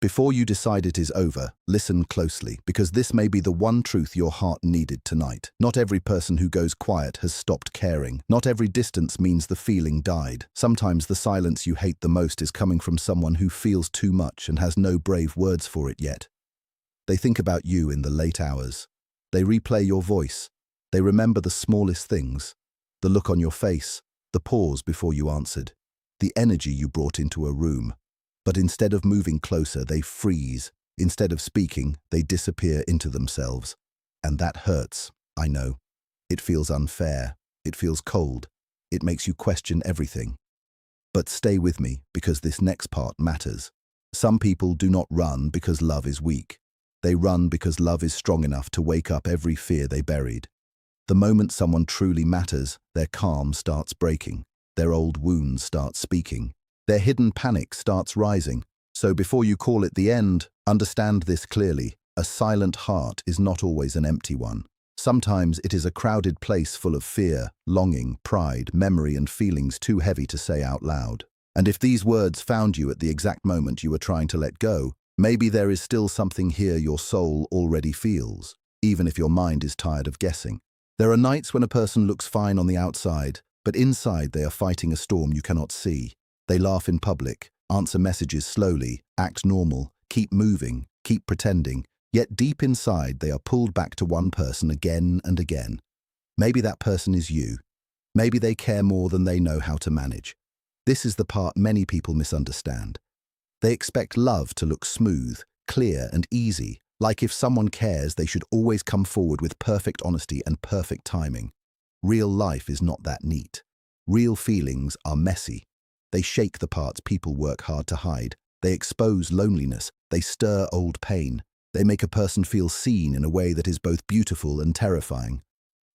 Before you decide it is over, listen closely, because this may be the one truth your heart needed tonight. Not every person who goes quiet has stopped caring. Not every distance means the feeling died. Sometimes the silence you hate the most is coming from someone who feels too much and has no brave words for it yet. They think about you in the late hours. They replay your voice. They remember the smallest things, the look on your face, the pause before you answered, the energy you brought into a room. But instead of moving closer, they freeze. Instead of speaking, they disappear into themselves. And that hurts, I know. It feels unfair. It feels cold. It makes you question everything. But stay with me, because this next part matters. Some people do not run because love is weak. They run because love is strong enough to wake up every fear they buried. The moment someone truly matters, their calm starts breaking. Their old wounds start speaking. Their hidden panic starts rising. So before you call it the end, understand this clearly. A silent heart is not always an empty one. Sometimes it is a crowded place full of fear, longing, pride, memory, and feelings too heavy to say out loud. And if these words found you at the exact moment you were trying to let go, maybe there is still something here your soul already feels, even if your mind is tired of guessing. There are nights when a person looks fine on the outside, but inside they are fighting a storm you cannot see. They laugh in public, answer messages slowly, act normal, keep moving, keep pretending, yet deep inside they are pulled back to one person again and again. Maybe that person is you. Maybe they care more than they know how to manage. This is the part many people misunderstand. They expect love to look smooth, clear, and easy, like if someone cares they should always come forward with perfect honesty and perfect timing. Real life is not that neat. Real feelings are messy. They shake the parts people work hard to hide. They expose loneliness. They stir old pain. They make a person feel seen in a way that is both beautiful and terrifying.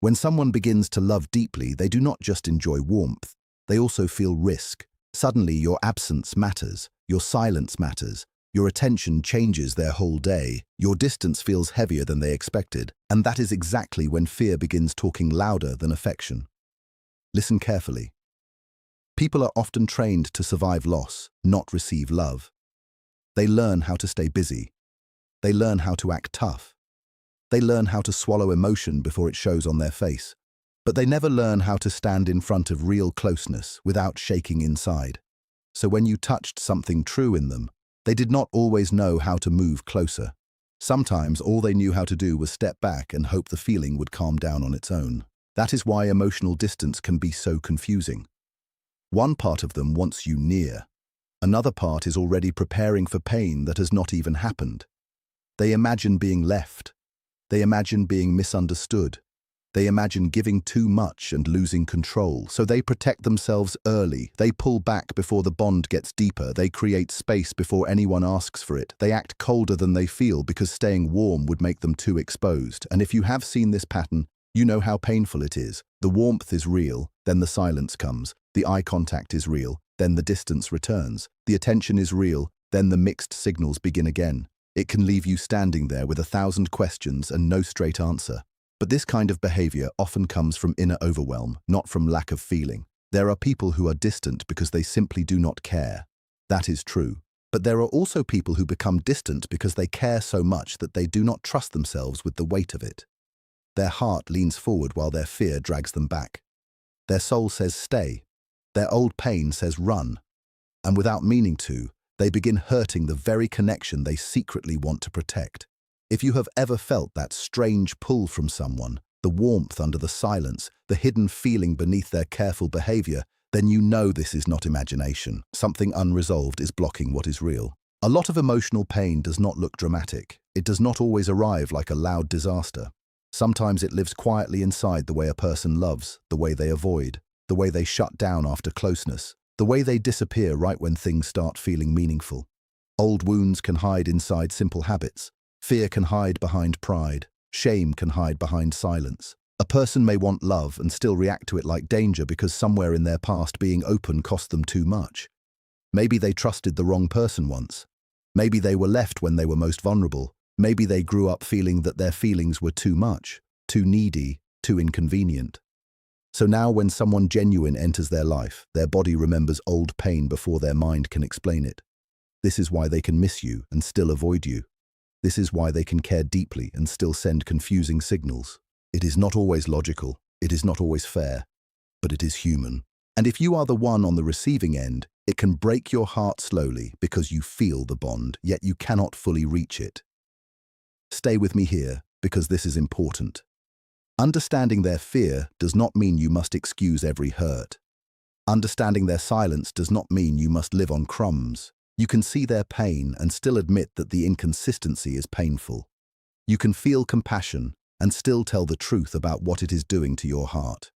When someone begins to love deeply, they do not just enjoy warmth. They also feel risk. Suddenly, your absence matters. Your silence matters. Your attention changes their whole day. Your distance feels heavier than they expected. And that is exactly when fear begins talking louder than affection. Listen carefully. People are often trained to survive loss, not receive love. They learn how to stay busy. They learn how to act tough. They learn how to swallow emotion before it shows on their face. But they never learn how to stand in front of real closeness without shaking inside. So when you touched something true in them, they did not always know how to move closer. Sometimes all they knew how to do was step back and hope the feeling would calm down on its own. That is why emotional distance can be so confusing. One part of them wants you near. Another part is already preparing for pain that has not even happened. They imagine being left. They imagine being misunderstood. They imagine giving too much and losing control, so they protect themselves early. They pull back before the bond gets deeper. They create space before anyone asks for it. They act colder than they feel because staying warm would make them too exposed. And if you have seen this pattern, you know how painful it is. The warmth is real, then the silence comes. The eye contact is real, then the distance returns. The attention is real, then the mixed signals begin again. It can leave you standing there with 1,000 questions and no straight answer. But this kind of behavior often comes from inner overwhelm, not from lack of feeling. There are people who are distant because they simply do not care. That is true. But there are also people who become distant because they care so much that they do not trust themselves with the weight of it. Their heart leans forward while their fear drags them back. Their soul says stay. Their old pain says run. And without meaning to, they begin hurting the very connection they secretly want to protect. If you have ever felt that strange pull from someone, the warmth under the silence, the hidden feeling beneath their careful behavior, then you know this is not imagination. Something unresolved is blocking what is real. A lot of emotional pain does not look dramatic. It does not always arrive like a loud disaster. Sometimes it lives quietly inside the way a person loves, the way they avoid, the way they shut down after closeness, the way they disappear right when things start feeling meaningful. Old wounds can hide inside simple habits. Fear can hide behind pride. Shame can hide behind silence. A person may want love and still react to it like danger because somewhere in their past being open cost them too much. Maybe they trusted the wrong person once. Maybe they were left when they were most vulnerable. Maybe they grew up feeling that their feelings were too much, too needy, too inconvenient. So now when someone genuine enters their life, their body remembers old pain before their mind can explain it. This is why they can miss you and still avoid you. This is why they can care deeply and still send confusing signals. It is not always logical, it is not always fair, but it is human. And if you are the one on the receiving end, it can break your heart slowly because you feel the bond, yet you cannot fully reach it. Stay with me here, because this is important. Understanding their fear does not mean you must excuse every hurt. Understanding their silence does not mean you must live on crumbs. You can see their pain and still admit that the inconsistency is painful. You can feel compassion and still tell the truth about what it is doing to your heart.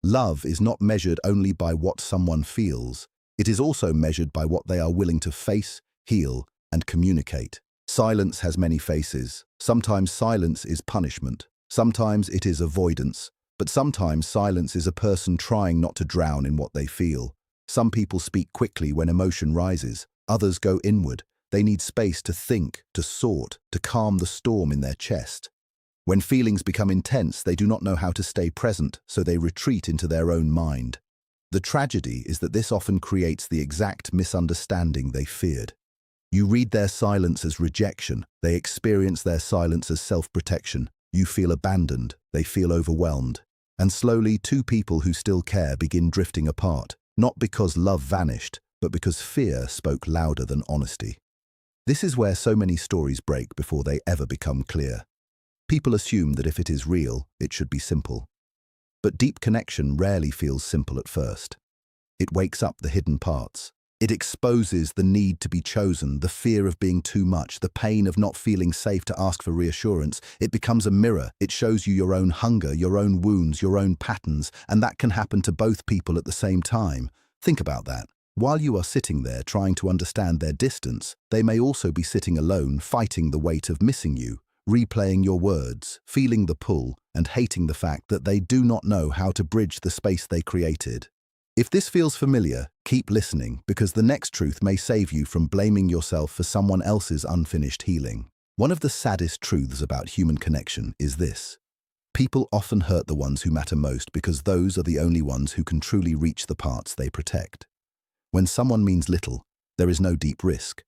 Love is not measured only by what someone feels. It is also measured by what they are willing to face, heal, and communicate. Silence has many faces. Sometimes silence is punishment. Sometimes it is avoidance. But sometimes silence is a person trying not to drown in what they feel. Some people speak quickly when emotion rises. Others go inward. They need space to think, to sort, to calm the storm in their chest. When feelings become intense, they do not know how to stay present, so they retreat into their own mind. The tragedy is that this often creates the exact misunderstanding they feared. You read their silence as rejection. They experience their silence as self-protection. You feel abandoned. They feel overwhelmed. And slowly, two people who still care begin drifting apart, not because love vanished, but because fear spoke louder than honesty. This is where so many stories break before they ever become clear. People assume that if it is real, it should be simple. But deep connection rarely feels simple at first. It wakes up the hidden parts. It exposes the need to be chosen, the fear of being too much, the pain of not feeling safe to ask for reassurance. It becomes a mirror. It shows you your own hunger, your own wounds, your own patterns, and that can happen to both people at the same time. Think about that. While you are sitting there trying to understand their distance, they may also be sitting alone, fighting the weight of missing you, replaying your words, feeling the pull, and hating the fact that they do not know how to bridge the space they created. If this feels familiar, keep listening, because the next truth may save you from blaming yourself for someone else's unfinished healing. One of the saddest truths about human connection is this. People often hurt the ones who matter most because those are the only ones who can truly reach the parts they protect. When someone means little, there is no deep risk.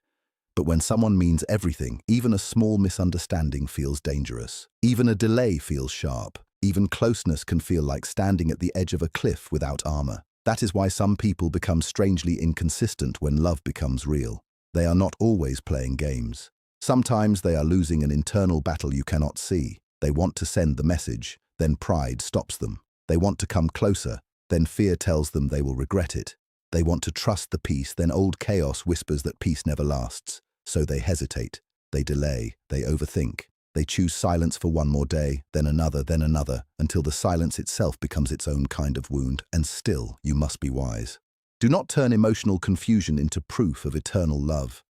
But when someone means everything, even a small misunderstanding feels dangerous. Even a delay feels sharp. Even closeness can feel like standing at the edge of a cliff without armor. That is why some people become strangely inconsistent when love becomes real. They are not always playing games. Sometimes they are losing an internal battle you cannot see. They want to send the message, then pride stops them. They want to come closer, then fear tells them they will regret it. They want to trust the peace, then old chaos whispers that peace never lasts. So they hesitate, they delay, they overthink. They choose silence for one more day, then another, until the silence itself becomes its own kind of wound. And still, you must be wise. Do not turn emotional confusion into proof of eternal love.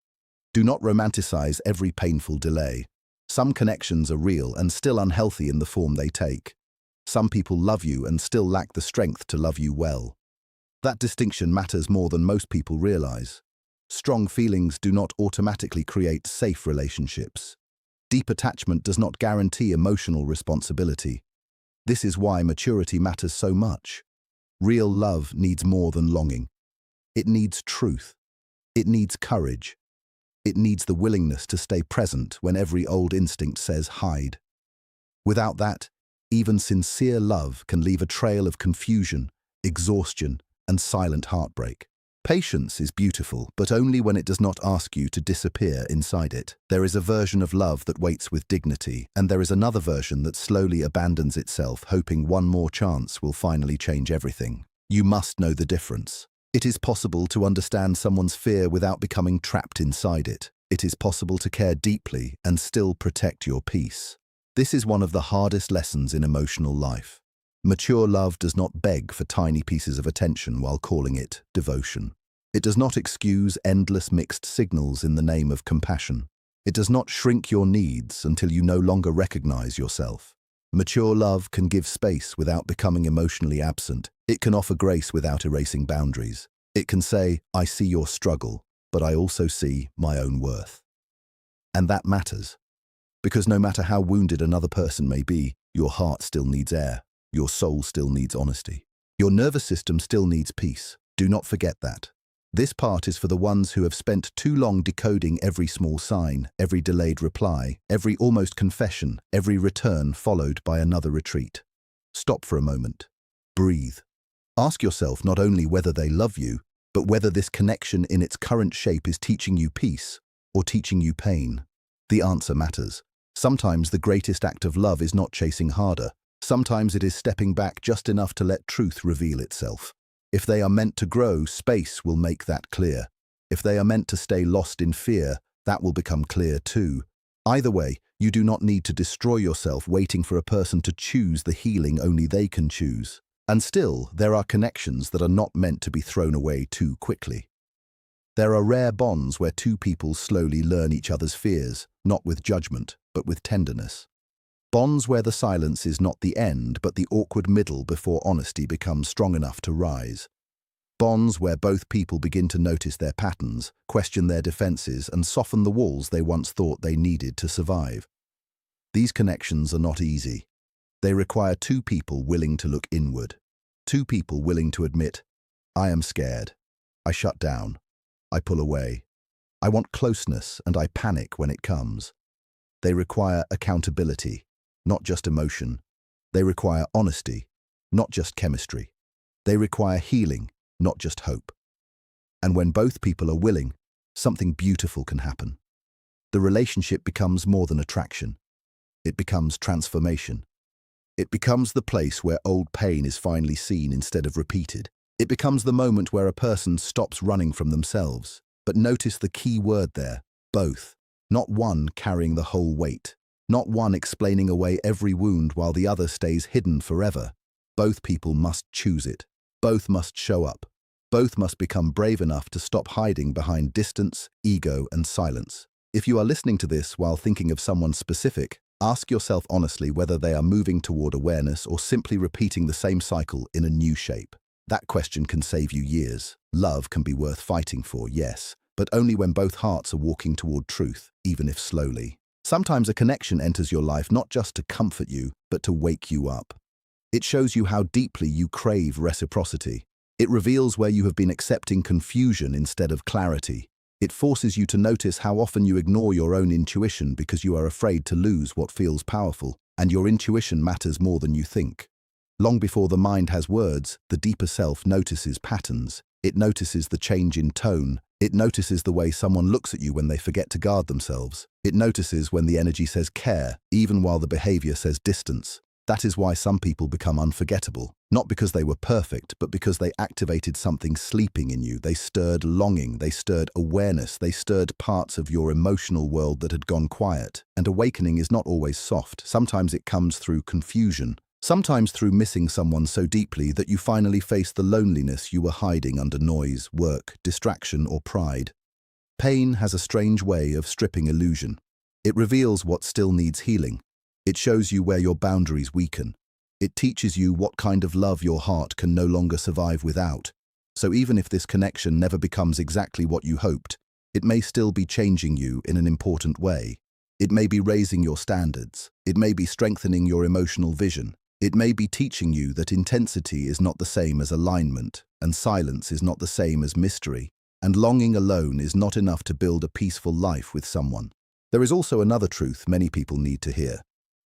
Do not romanticize every painful delay. Some connections are real and still unhealthy in the form they take. Some people love you and still lack the strength to love you well. That distinction matters more than most people realize. Strong feelings do not automatically create safe relationships. Deep attachment does not guarantee emotional responsibility. This is why maturity matters so much. Real love needs more than longing. It needs truth. It needs courage. It needs the willingness to stay present when every old instinct says hide. Without that, even sincere love can leave a trail of confusion, exhaustion, and silent heartbreak. Patience is beautiful, but only when it does not ask you to disappear inside it. There is a version of love that waits with dignity, and there is another version that slowly abandons itself, hoping one more chance will finally change everything. You must know the difference. It is possible to understand someone's fear without becoming trapped inside it. It is possible to care deeply and still protect your peace. This is one of the hardest lessons in emotional life. Mature love does not beg for tiny pieces of attention while calling it devotion. It does not excuse endless mixed signals in the name of compassion. It does not shrink your needs until you no longer recognize yourself. Mature love can give space without becoming emotionally absent. It can offer grace without erasing boundaries. It can say, I see your struggle, but I also see my own worth. And that matters. Because no matter how wounded another person may be, your heart still needs air. Your soul still needs honesty. Your nervous system still needs peace. Do not forget that. This part is for the ones who have spent too long decoding every small sign, every delayed reply, every almost confession, every return followed by another retreat. Stop for a moment. Breathe. Ask yourself not only whether they love you, but whether this connection in its current shape is teaching you peace or teaching you pain. The answer matters. Sometimes the greatest act of love is not chasing harder. Sometimes it is stepping back just enough to let truth reveal itself. If they are meant to grow, space will make that clear. If they are meant to stay lost in fear, that will become clear too. Either way, you do not need to destroy yourself waiting for a person to choose the healing only they can choose. And still, there are connections that are not meant to be thrown away too quickly. There are rare bonds where two people slowly learn each other's fears, not with judgment, but with tenderness. Bonds where the silence is not the end, but the awkward middle before honesty becomes strong enough to rise. Bonds where both people begin to notice their patterns, question their defenses, and soften the walls they once thought they needed to survive. These connections are not easy. They require two people willing to look inward. Two people willing to admit, I am scared. I shut down. I pull away. I want closeness and I panic when it comes. They require accountability, not just emotion. They require honesty, not just chemistry. They require healing, not just hope. And when both people are willing, something beautiful can happen. The relationship becomes more than attraction. It becomes transformation. It becomes the place where old pain is finally seen instead of repeated. It becomes the moment where a person stops running from themselves. But notice the key word there, both. Not one carrying the whole weight. Not one explaining away every wound while the other stays hidden forever. Both people must choose it. Both must show up. Both must become brave enough to stop hiding behind distance, ego, and silence. If you are listening to this while thinking of someone specific, ask yourself honestly whether they are moving toward awareness or simply repeating the same cycle in a new shape. That question can save you years. Love can be worth fighting for, yes, but only when both hearts are walking toward truth, even if slowly. Sometimes a connection enters your life not just to comfort you, but to wake you up. It shows you how deeply you crave reciprocity. It reveals where you have been accepting confusion instead of clarity. It forces you to notice how often you ignore your own intuition because you are afraid to lose what feels powerful, and your intuition matters more than you think. Long before the mind has words, the deeper self notices patterns. It notices the change in tone. It notices the way someone looks at you when they forget to guard themselves. It notices when the energy says care, even while the behavior says distance. That is why some people become unforgettable. Not because they were perfect, but because they activated something sleeping in you. They stirred longing, they stirred awareness, they stirred parts of your emotional world that had gone quiet. And awakening is not always soft. Sometimes it comes through confusion. Sometimes through missing someone so deeply that you finally face the loneliness you were hiding under noise, work, distraction, or pride. Pain has a strange way of stripping illusion. It reveals what still needs healing. It shows you where your boundaries weaken. It teaches you what kind of love your heart can no longer survive without. So even if this connection never becomes exactly what you hoped, it may still be changing you in an important way. It may be raising your standards. It may be strengthening your emotional vision. It may be teaching you that intensity is not the same as alignment, and silence is not the same as mystery, and longing alone is not enough to build a peaceful life with someone. There is also another truth many people need to hear.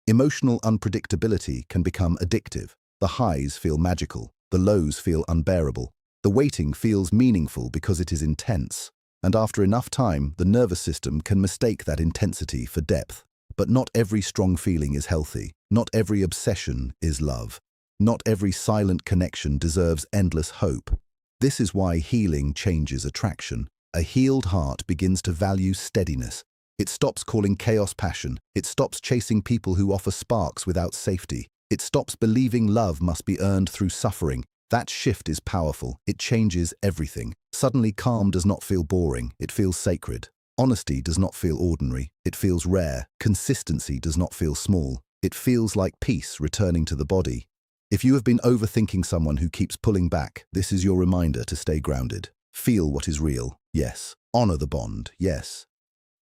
Emotional unpredictability can become addictive. The highs feel magical, the lows feel unbearable. The waiting feels meaningful because it is intense, and after enough time, the nervous system can mistake that intensity for depth. But not every strong feeling is healthy. Not every obsession is love. Not every silent connection deserves endless hope. This is why healing changes attraction. A healed heart begins to value steadiness. It stops calling chaos passion. It stops chasing people who offer sparks without safety. It stops believing love must be earned through suffering. That shift is powerful. It changes everything. Suddenly, calm does not feel boring. It feels sacred. Honesty does not feel ordinary. It feels rare. Consistency does not feel small. It feels like peace returning to the body. If you have been overthinking someone who keeps pulling back, this is your reminder to stay grounded. Feel what is real, yes. Honor the bond, yes.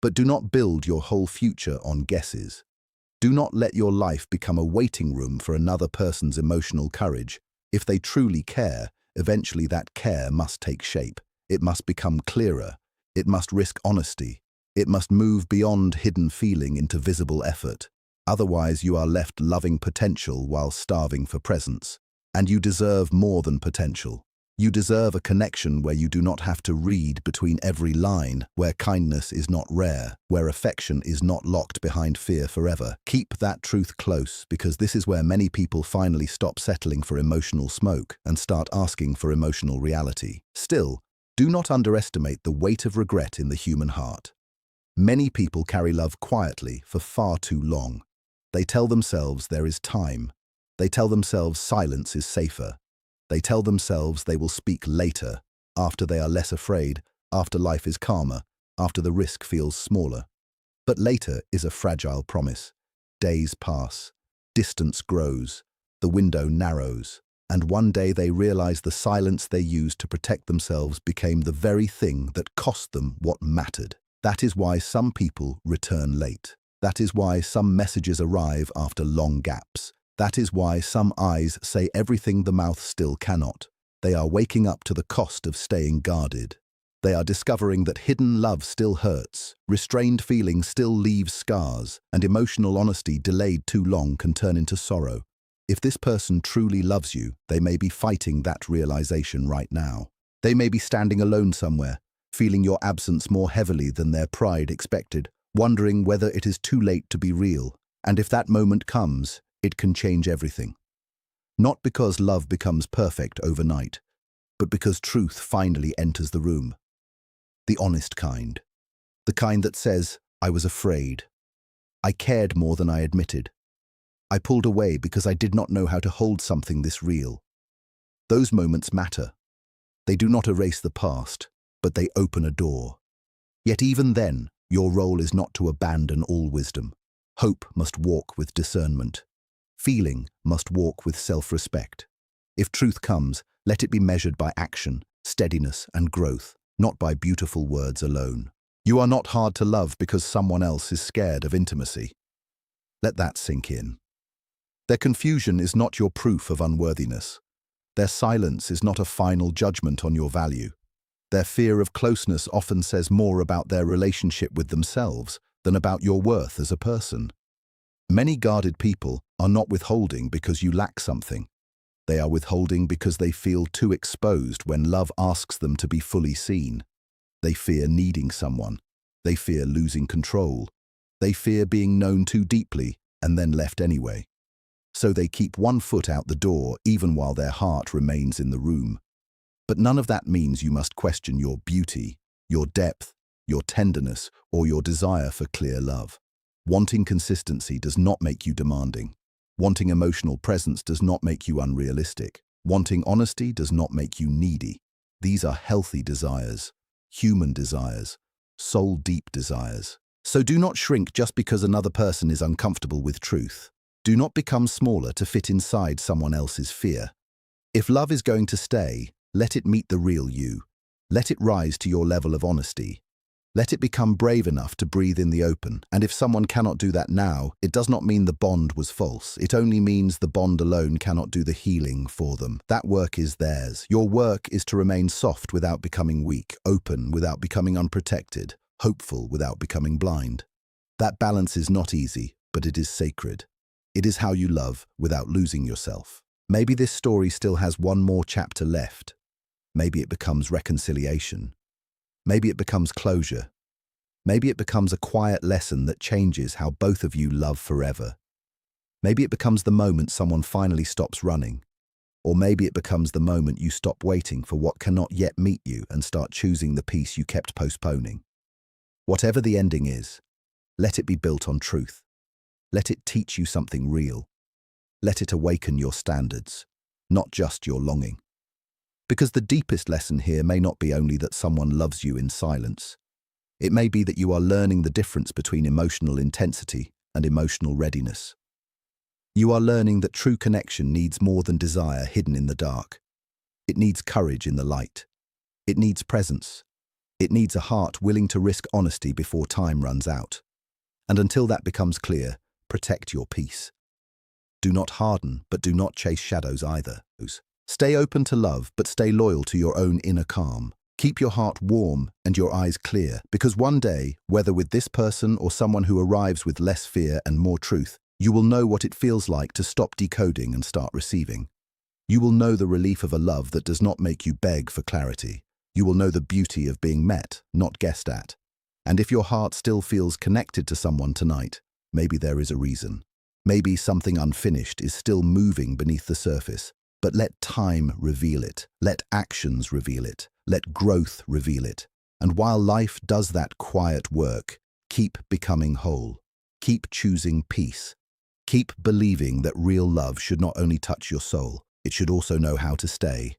But do not build your whole future on guesses. Do not let your life become a waiting room for another person's emotional courage. If they truly care, eventually that care must take shape. It must become clearer. It must risk honesty. It must move beyond hidden feeling into visible effort. Otherwise, you are left loving potential while starving for presence. And you deserve more than potential. You deserve a connection where you do not have to read between every line, where kindness is not rare, where affection is not locked behind fear forever. Keep that truth close, because this is where many people finally stop settling for emotional smoke and start asking for emotional reality. Still, do not underestimate the weight of regret in the human heart. Many people carry love quietly for far too long. They tell themselves there is time. They tell themselves silence is safer. They tell themselves they will speak later, after they are less afraid, after life is calmer, after the risk feels smaller. But later is a fragile promise. Days pass, distance grows, the window narrows, and one day they realize the silence they used to protect themselves became the very thing that cost them what mattered. That is why some people return late. That is why some messages arrive after long gaps. That is why some eyes say everything the mouth still cannot. They are waking up to the cost of staying guarded. They are discovering that hidden love still hurts, restrained feeling still leaves scars, and emotional honesty delayed too long can turn into sorrow. If this person truly loves you, they may be fighting that realization right now. They may be standing alone somewhere, feeling your absence more heavily than their pride expected, wondering whether it is too late to be real. And if that moment comes, it can change everything. Not because love becomes perfect overnight, but because truth finally enters the room. The honest kind. The kind that says, I was afraid. I cared more than I admitted. I pulled away because I did not know how to hold something this real. Those moments matter. They do not erase the past, but they open a door. Yet even then, your role is not to abandon all wisdom. Hope must walk with discernment. Feeling must walk with self-respect. If truth comes, let it be measured by action, steadiness, and growth, not by beautiful words alone. You are not hard to love because someone else is scared of intimacy. Let that sink in. Their confusion is not your proof of unworthiness. Their silence is not a final judgment on your value. Their fear of closeness often says more about their relationship with themselves than about your worth as a person. Many guarded people are not withholding because you lack something. They are withholding because they feel too exposed when love asks them to be fully seen. They fear needing someone. They fear losing control. They fear being known too deeply and then left anyway. So they keep one foot out the door even while their heart remains in the room. But none of that means you must question your beauty, your depth, your tenderness, or your desire for clear love. Wanting consistency does not make you demanding. Wanting emotional presence does not make you unrealistic. Wanting honesty does not make you needy. These are healthy desires, human desires, soul-deep desires. So do not shrink just because another person is uncomfortable with truth. Do not become smaller to fit inside someone else's fear. If love is going to stay, let it meet the real you. Let it rise to your level of honesty. Let it become brave enough to breathe in the open. And if someone cannot do that now, it does not mean the bond was false. It only means the bond alone cannot do the healing for them. That work is theirs. Your work is to remain soft without becoming weak, open without becoming unprotected, hopeful without becoming blind. That balance is not easy, but it is sacred. It is how you love without losing yourself. Maybe this story still has one more chapter left. Maybe it becomes reconciliation. Maybe it becomes closure. Maybe it becomes a quiet lesson that changes how both of you love forever. Maybe it becomes the moment someone finally stops running. Or maybe it becomes the moment you stop waiting for what cannot yet meet you and start choosing the peace you kept postponing. Whatever the ending is, let it be built on truth. Let it teach you something real. Let it awaken your standards, not just your longing. Because the deepest lesson here may not be only that someone loves you in silence. It may be that you are learning the difference between emotional intensity and emotional readiness. You are learning that true connection needs more than desire hidden in the dark. It needs courage in the light. It needs presence. It needs a heart willing to risk honesty before time runs out. And until that becomes clear, protect your peace. Do not harden, but do not chase shadows either. Stay open to love, but stay loyal to your own inner calm. Keep your heart warm and your eyes clear, because one day, whether with this person or someone who arrives with less fear and more truth, you will know what it feels like to stop decoding and start receiving. You will know the relief of a love that does not make you beg for clarity. You will know the beauty of being met, not guessed at. And if your heart still feels connected to someone tonight, maybe there is a reason. Maybe something unfinished is still moving beneath the surface. But let time reveal it. Let actions reveal it. Let growth reveal it. And while life does that quiet work, keep becoming whole. Keep choosing peace. Keep believing that real love should not only touch your soul, it should also know how to stay.